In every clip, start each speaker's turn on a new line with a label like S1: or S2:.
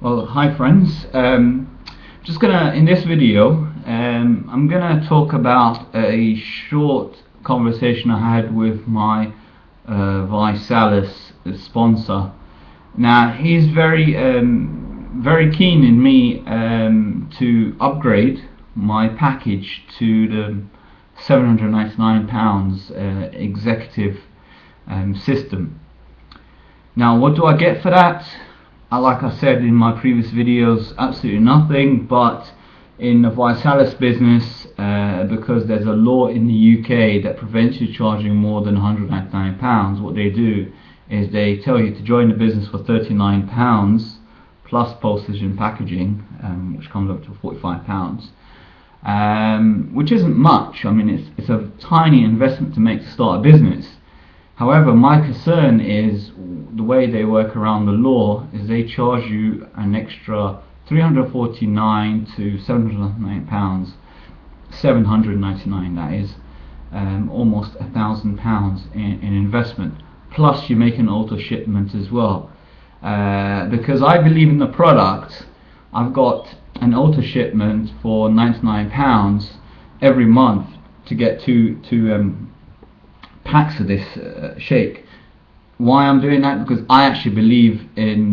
S1: Well, hi friends. Just gonna in this video, I'm gonna talk about a short conversation I had with my Visalus sponsor. Now he's very keen in me to upgrade my package to the £799 executive system. Now, what do I get for that? Like I said in my previous videos, absolutely nothing. But in the Visalus business, because there's a law in the UK that prevents you charging more than £199, what they do is they tell you to join the business for £39 plus postage and packaging, which comes up to £45, which isn't much. I mean, it's a tiny investment to make to start a business. However, my concern is the way they work around the law is they charge you an extra £349 to £799, £799 that is, almost £1,000 in investment. Plus you make an auto shipment as well. Because I believe in the product, I've got an auto shipment for £99 every month to get two packs of this shake. Why I'm doing that? Because I actually believe in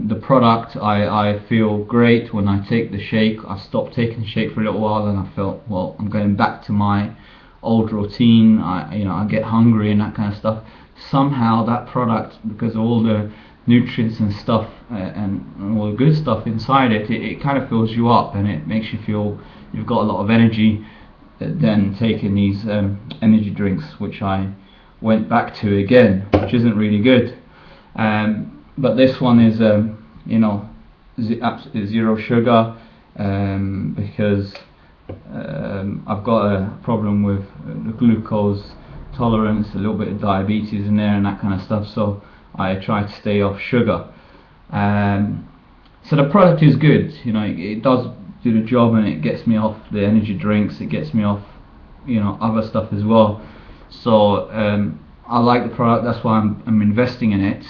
S1: the product. I feel great when I take the shake. I stopped taking the shake for a little while and I felt, well, I'm going back to my old routine. I get hungry and that kind of stuff. Somehow that product, because of all the nutrients and stuff and all the good stuff inside it, it kind of fills you up and it makes you feel you've got a lot of energy. Then taking these energy drinks, which I went back to again, which isn't really good. But this one is, zero sugar, because I've got a problem with the glucose tolerance, a little bit of diabetes in there and that kind of stuff. So I try to stay off sugar. So the product is good. It does do the job and it gets me off the energy drinks, it gets me off other stuff as well. So I like the product, that's why I'm investing in it.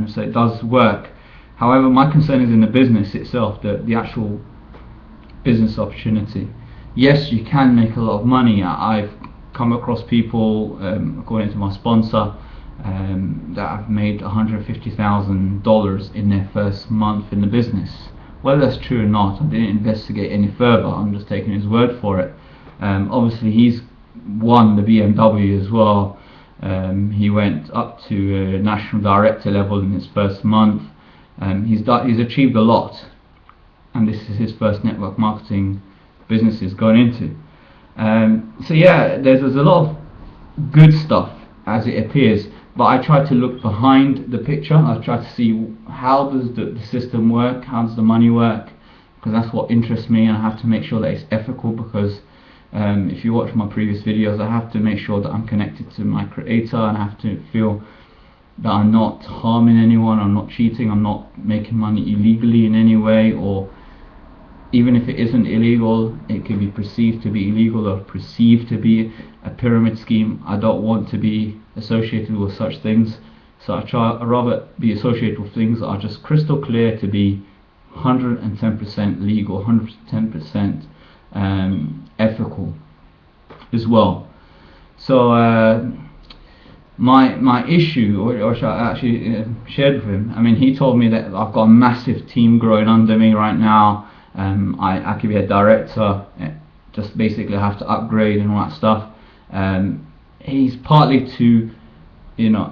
S1: So it does work. However, my concern is in the business itself, the actual business opportunity. Yes, you can make a lot of money. I've come across people, according to my sponsor, that have made $150,000 in their first month in the business. Whether that's true or not, I didn't investigate any further. I'm just taking his word for it. Obviously, he's won the BMW as well. He went up to national director level in his first month. He's achieved a lot, and this is his first network marketing business he's gone into. So yeah, there's a lot of good stuff as it appears. But I try to look behind the picture. I try to see how does the system work, how does the money work, because that's what interests me, and I have to make sure that it's ethical, because if you watch my previous videos, I have to make sure that I'm connected to my creator, and I have to feel that I'm not harming anyone, I'm not cheating, I'm not making money illegally in any way, or even if it isn't illegal, it can be perceived to be illegal or perceived to be a pyramid scheme. I don't want to be associated with such things, so I'd rather be associated with things that are just crystal clear to be 110% legal, 110% ethical as well. So my issue, or I actually shared with him, I mean, he told me that I've got a massive team growing under me right now. I could be a director, just basically have to upgrade and all that stuff. He's partly to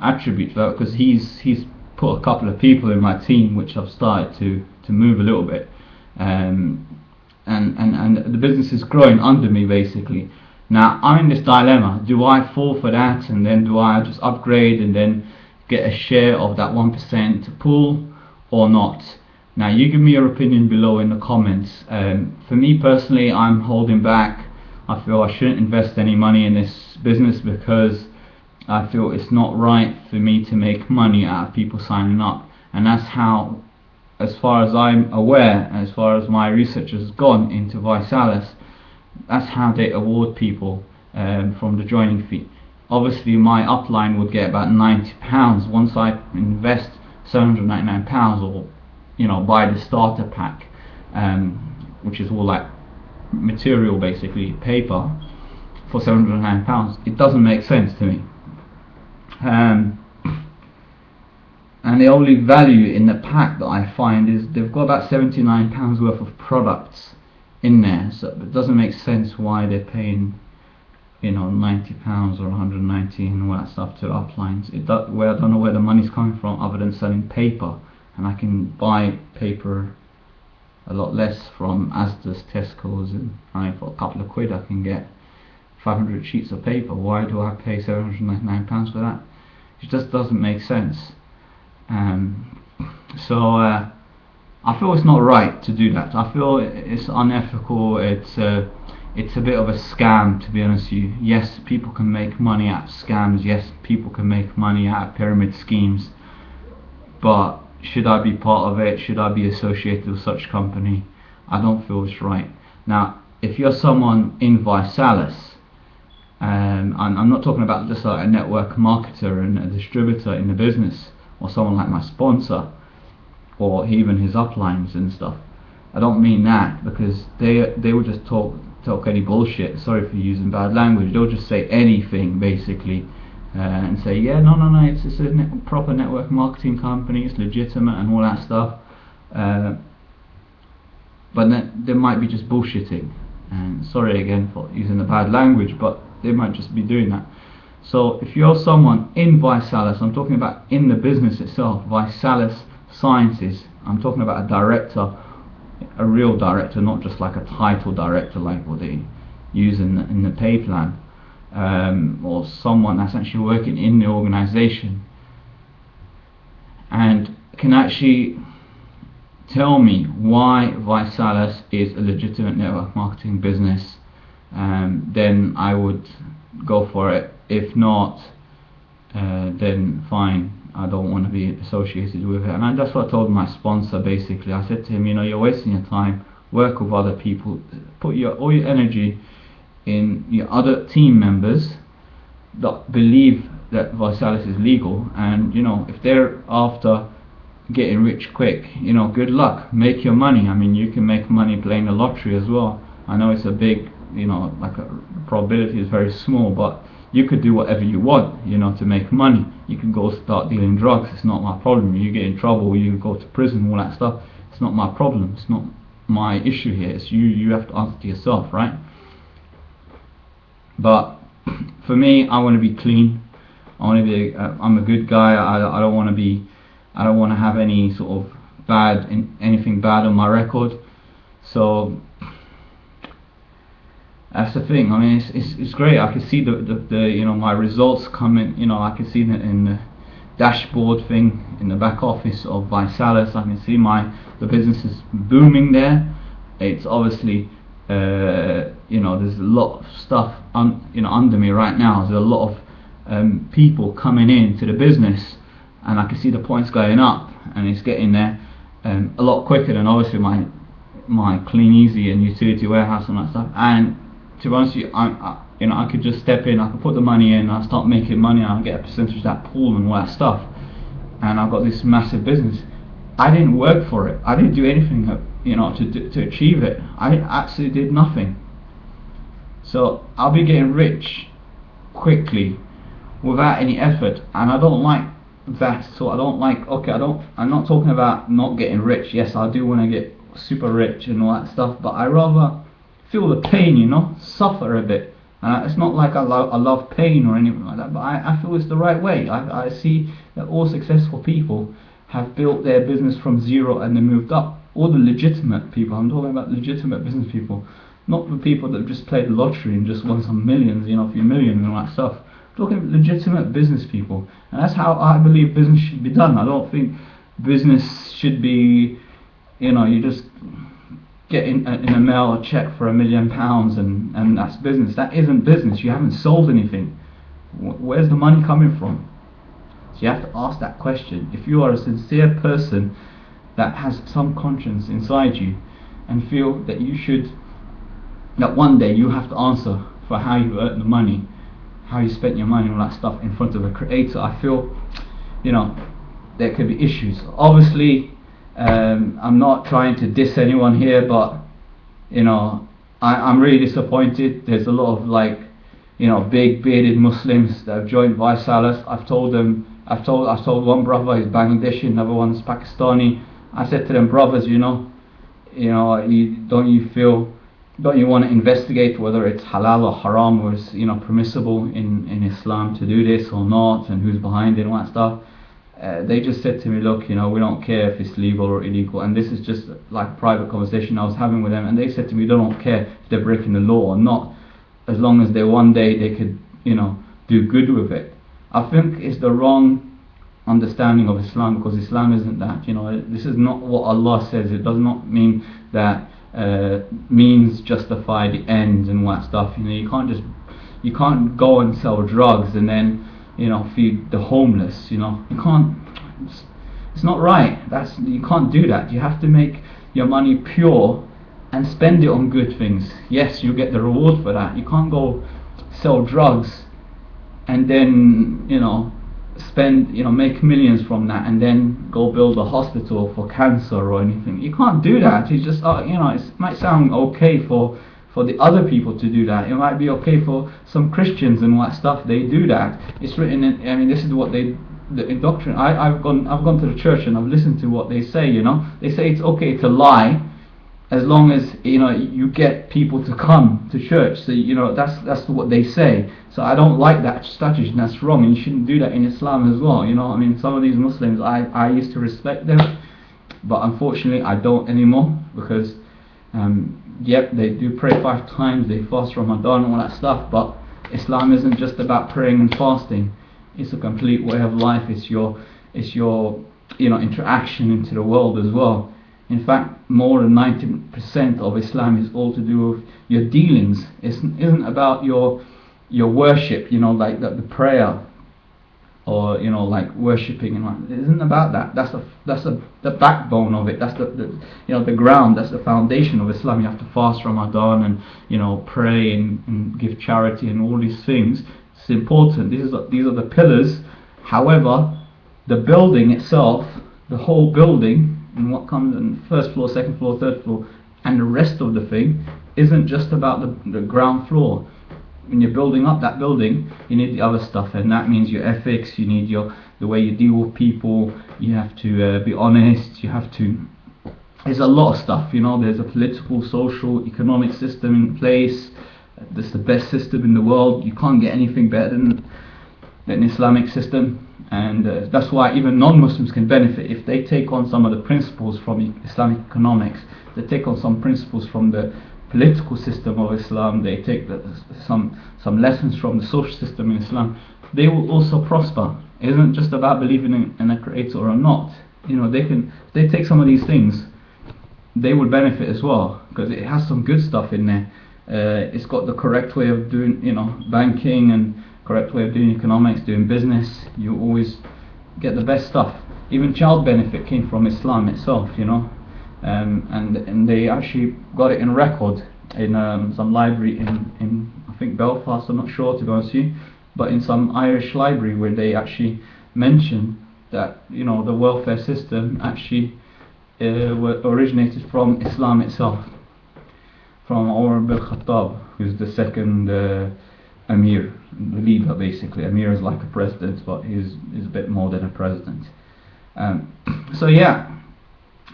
S1: attribute that, because he's put a couple of people in my team which I've started to move a little bit, and the business is growing under me basically. Now I'm in this dilemma: do I fall for that and then do I just upgrade and then get a share of that 1% pool, or not? Now you give me your opinion below in the comments. For me personally, I'm holding back. I feel I shouldn't invest any money in this business because I feel it's not right for me to make money out of people signing up, and that's how, as far as I'm aware, as far as my research has gone into Visalus, that's how they award people from the joining fee. Obviously my upline would get about £90 once I invest £799, or buy the starter pack, which is all like material, basically paper, for £709. It doesn't make sense to me. And the only value in the pack that I find is they've got about £79 worth of products in there, so it doesn't make sense why they're paying £90 or 119 and all that stuff to uplines. I don't know where the money's coming from other than selling paper, and I can buy paper a lot less from Asda's, Tesco's, and for a couple of quid I can get 500 sheets of paper. Why do I pay £799 for that? It just doesn't make sense. So I feel it's not right to do that. I feel it's unethical. It's a bit of a scam, to be honest with you. Yes, people can make money out of scams. Yes, people can make money out of pyramid schemes. But should I be part of it? Should I be associated with such company? I don't feel it's right. Now, if you're someone in Visalus, I'm not talking about just like a network marketer and a distributor in the business, or someone like my sponsor, or even his uplines and stuff. I don't mean that, because they will just talk any bullshit. Sorry for using bad language. They'll just say anything basically, and say, yeah, no, it's a proper network marketing company, it's legitimate and all that stuff. But then they might be just bullshitting. And sorry again for using the bad language, but they might just be doing that. So if you're someone in Visalus, I'm talking about in the business itself, Visalus Sciences, I'm talking about a director, a real director, not just like a title director like what they use in the pay plan, or someone that's actually working in the organization and can actually tell me why Visalus is a legitimate network marketing business, then I would go for it. If not, then fine, I don't want to be associated with it. And that's what I told my sponsor basically. I said to him, you're wasting your time, work with other people, put all your energy in your other team members that believe that Visalus is legal, and if they're after getting rich quick, good luck, make your money. I mean, you can make money playing the lottery as well. I know it's a big, like a probability is very small, but you could do whatever you want, to make money. You can go start dealing drugs, it's not my problem. You get in trouble, you go to prison, all that stuff, it's not my problem, it's not my issue here. It's you have to answer to yourself, right? But for me, I want to be clean. I want to be I'm a good guy. I don't want to have any sort of anything bad on my record. So that's the thing. I mean, it's great. I can see the my results coming. I can see that in the dashboard thing in the back office of Visalus. I can see the business is booming there. It's obviously there's a lot of stuff under me right now. There's a lot of people coming into the business, and I can see the points going up, and it's getting there a lot quicker than obviously my Clean Easy and utility warehouse and that stuff. And to be honest with you, I could just step in, I could put the money in, I'll start making money, I'll get a percentage of that pool and all that stuff, and I've got this massive business. I didn't work for it. I didn't do anything to achieve it. I actually did nothing. So I'll be getting rich quickly without any effort, and I don't like that. So I don't like, I'm not talking about not getting rich. Yes, I do want to get super rich and all that stuff, but I rather feel the pain, suffer a bit. It's not like I love pain or anything like that, but I feel it's the right way. I see that all successful people have built their business from zero and then moved up. All the legitimate people, I'm talking about legitimate business people, not the people that just played the lottery and just won some millions, a few million and all that stuff. I'm talking about legitimate business people, and that's how I believe business should be done. I don't think business should be, you just get in a mail a check for £1 million and that's business. That isn't business. You haven't sold anything. Where's the money coming from? So you have to ask that question. If you are a sincere person that has some conscience inside you and feel that that one day you have to answer for how you earned the money, how you spent your money, all that stuff in front of a creator, I feel, there could be issues. Obviously, I'm not trying to diss anyone here, but you know, I'm really disappointed. There's a lot of like, you know, big bearded Muslims that have joined Visalus. I've told one brother he's Bangladeshi, another one's Pakistani. I said to them, brothers, you know, don't you want to investigate whether it's halal or haram, or it's, you know, permissible in Islam to do this or not, and who's behind it and all that stuff. They just said to me, look, you know, we don't care if it's legal or illegal, and this is just like a private conversation I was having with them, and they said to me, they don't care if they're breaking the law or not, as long as one day they could, you know, do good with it. I think it's the wrong understanding of Islam, because Islam isn't that. You know, this is not what Allah says. It does not mean that means justify the ends and all that stuff. You know, you can't go and sell drugs and then, you know, feed the homeless. You know, you can't. It's not right. You can't do that. You have to make your money pure and spend it on good things. Yes, you get the reward for that. You can't go sell drugs and then, you know, make millions from that and then go build a hospital for cancer or anything. You can't do that. It's just, you know, it might sound okay for the other people to do that. It might be okay for some Christians and what stuff, they do that. It's written in, I mean, this is what the doctrine. I've gone to the church and I've listened to what they say. You know, they say it's okay to lie as long as, you know, you get people to come to church. So, you know, that's what they say. So I don't like that strategy, and that's wrong, and you shouldn't do that in Islam as well. You know, I mean, some of these Muslims, I used to respect them, but unfortunately I don't anymore, because yep, they do pray 5 times, they fast Ramadan and all that stuff, but Islam isn't just about praying and fasting. It's a complete way of life. It's your you know, interaction into the world as well. In fact, more than 90% of Islam is all to do with your dealings. It isn't about your worship, you know, like the prayer, or, you know, like worshipping, and it isn't about that. That's the backbone of it. That's the you know, the ground. That's the foundation of Islam. You have to fast Ramadan and, you know, pray and give charity and all these things. It's important. These are the pillars. However, the building itself, the whole building, and what comes in first floor, second floor, third floor, and the rest of the thing isn't just about the ground floor. When you're building up that building, you need the other stuff, and that means your ethics. You need the way you deal with people. You have to be honest. You have to. There's a lot of stuff, you know. There's a political, social, economic system in place. That's the best system in the world. You can't get anything better than Islamic system. And that's why even non-Muslims can benefit if they take on some of the principles from Islamic economics. They take on some principles from the political system of Islam. They take some lessons from the social system in Islam. They will also prosper. It isn't just about believing in a creator or not. You know, if they take some of these things, they will benefit as well, because it has some good stuff in there. It's got the correct way of doing, you know, banking, and correct way of doing economics, doing business. You always get the best stuff. Even child benefit came from Islam itself, you know, and they actually got it in record in some library in I think Belfast. I'm not sure, to be honest with you, but in some Irish library where they actually mention that, you know, the welfare system actually originated from Islam itself, from Umar ibn Khattab, who's the second Amir, the leader basically. Amir is like a president, but he's a bit more than a president. So yeah,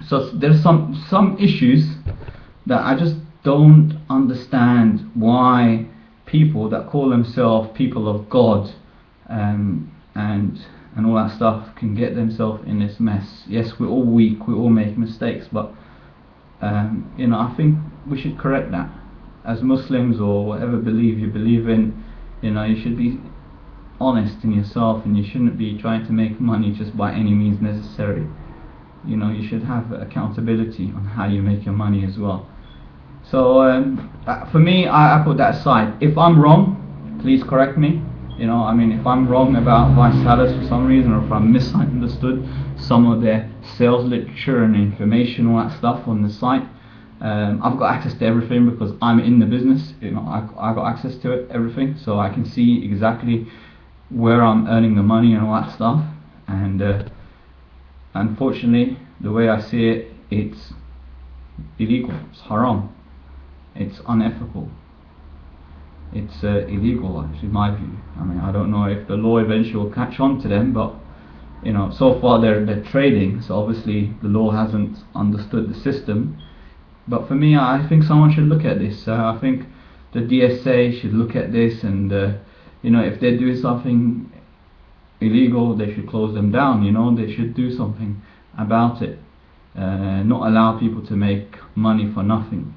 S1: so there's some issues that I just don't understand, why people that call themselves people of God and all that stuff can get themselves in this mess. Yes, we're all weak, we all make mistakes, but you know, I think we should correct that. As Muslims, or whatever belief you believe in, you know, you should be honest in yourself, and you shouldn't be trying to make money just by any means necessary. You know, you should have accountability on how you make your money as well. So for me, I put that aside. If I'm wrong, please correct me. You know, I mean, if I'm wrong about Visalus for some reason, or if I misunderstood some of their sales literature and information, all that stuff on the site, I've got access to everything because I'm in the business. You know, I got access to it, everything, so I can see exactly where I'm earning the money and all that stuff. And unfortunately, the way I see it, it's illegal, it's haram, it's unethical, it's illegal, actually, in my view. I mean, I don't know if the law eventually will catch on to them, but you know, so far they're trading, so obviously the law hasn't understood the system. But for me, I think someone should look at this. I think the DSA should look at this, and you know, if they're doing something illegal, they should close them down. You know, they should do something about it, not allow people to make money for nothing.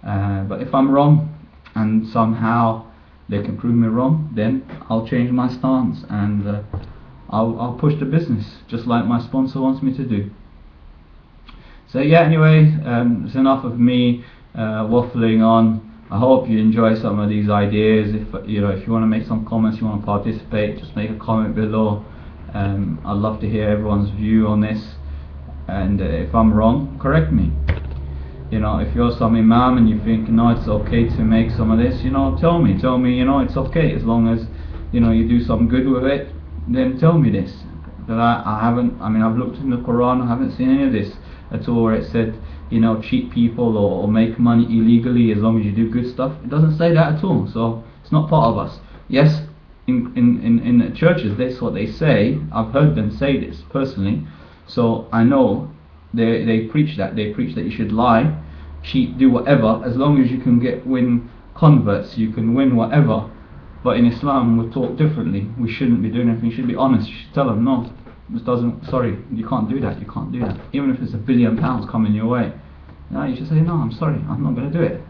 S1: But if I'm wrong, and somehow they can prove me wrong, then I'll change my stance, and I'll push the business just like my sponsor wants me to do. So yeah, anyway, it's enough of me waffling on. I hope you enjoy some of these ideas. If you know, if you want to make some comments, you want to participate, just make a comment below. I'd love to hear everyone's view on this, and if I'm wrong, correct me. You know, if you're some imam and you think, no, it's okay to make some of this, you know, tell me, you know, it's okay, as long as, you know, you do some good with it, then tell me this. But I haven't, I mean, I've looked in the Quran, I haven't seen any of this at all where it said, you know, cheat people or make money illegally as long as you do good stuff. It doesn't say that at all, so it's not part of us. Yes, in the churches, that's what they say. I've heard them say this personally, so I know they preach that. They preach that you should lie, cheat, do whatever, as long as you can win converts, you can win whatever. But in Islam, we're taught differently. We shouldn't be doing anything. You should be honest. You should tell them, no, this doesn't. Sorry, you can't do that. You can't do that. Even if it's £1 billion coming your way, no, you should say, no, I'm sorry, I'm not going to do it,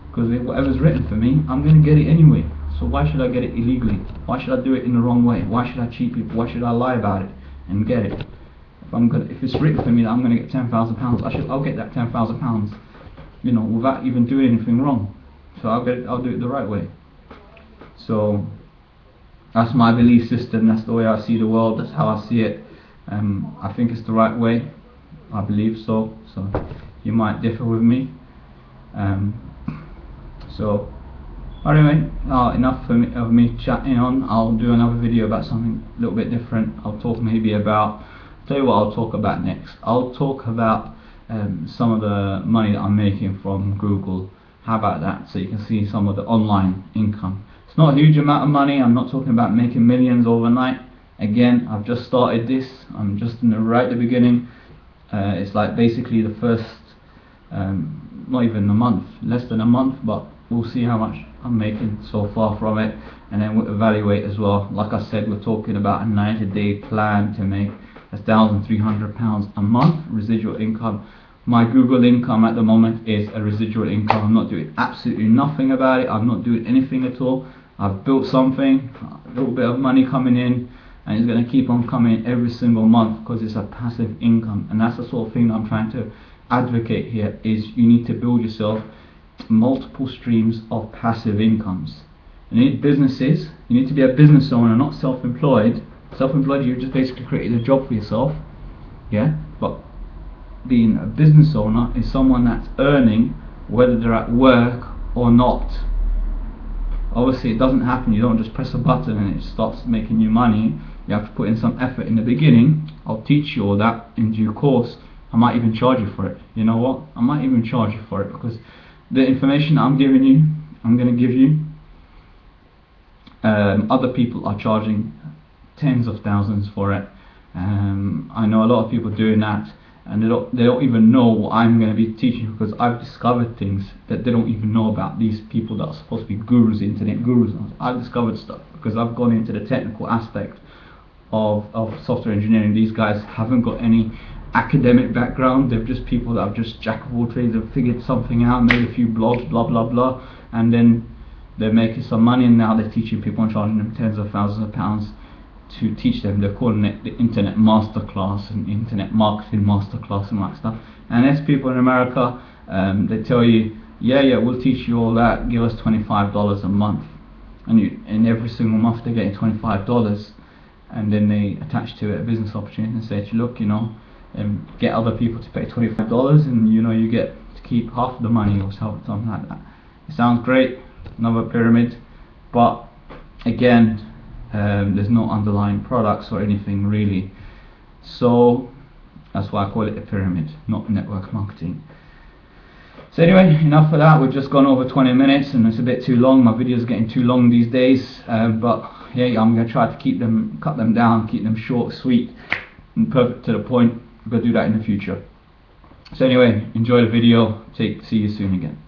S1: because whatever's written for me, I'm going to get it anyway. So why should I get it illegally? Why should I do it in the wrong way? Why should I cheat people? Why should I lie about it and get it? If it's written for me that I'm going to get £10,000, I'll get that £10,000, you know, without even doing anything wrong. So I'll do it the right way. So that's my belief system. That's the way I see the world. That's how I see it. I think it's the right way. I believe so. So you might differ with me. So anyway, enough of me chatting on. I'll do another video about something a little bit different. I'll talk maybe about. Tell you what I'll talk about next. I'll talk about some of the money that I'm making from Google. How about that? So you can see some of the online income. It's not a huge amount of money. I'm not talking about making millions overnight. Again, I've just started this. I'm just in the beginning. It's like basically the first, not even a month, less than a month, but we'll see how much I'm making so far from it, and then we'll evaluate as well. Like I said, we're talking about a 90-day plan to make £1,300 a month residual income. My Google income at the moment is a residual income. I'm not doing absolutely nothing about it. I'm not doing anything at all. I've built something, a little bit of money coming in, and it's going to keep on coming every single month because it's a passive income. And that's the sort of thing I'm trying to advocate here, is you need to build yourself multiple streams of passive incomes. You need businesses. You need to be a business owner, not self-employed. Self-employed, you just basically created a job for yourself, yeah. But being a business owner is someone that's earning whether they're at work or not. Obviously, it doesn't happen. You don't just press a button and it starts making you money. You have to put in some effort in the beginning. I'll teach you all that in due course. I might even charge you for it. You know what? I might even charge you for it, because the information I'm giving you, I'm going to give you. Other people are charging tens of thousands for it. I know a lot of people doing that, and they don't even know what I'm going to be teaching, because I've discovered things that they don't even know about. These people that are supposed to be gurus, internet gurus, I've discovered stuff because I've gone into the technical aspect of software engineering. These guys haven't got any academic background. They're just people that have just jack of all trades. They've figured something out, made a few blogs, blah blah blah, and then they're making some money, and now they're teaching people and charging them tens of thousands of pounds to teach them. They're calling it the internet masterclass and internet marketing masterclass and all that stuff. And there's people in America, they tell you, yeah, we'll teach you all that, give us $25 a month, and every single month they're getting $25, and then they attach to it a business opportunity and say to you, look, you know, get other people to pay $25, and you know, you get to keep half the money or something like that. It sounds great, another pyramid, but again, there's no underlying products or anything really. So That's why I call it a pyramid, not network marketing. So anyway, enough of that. We've just gone over 20 minutes and it's a bit too long. My videos are getting too long these days, but yeah, I'm going to try to cut them down, keep them short, sweet and perfect to the point. I'm going to do that in the future. So anyway, enjoy the video. See you soon again.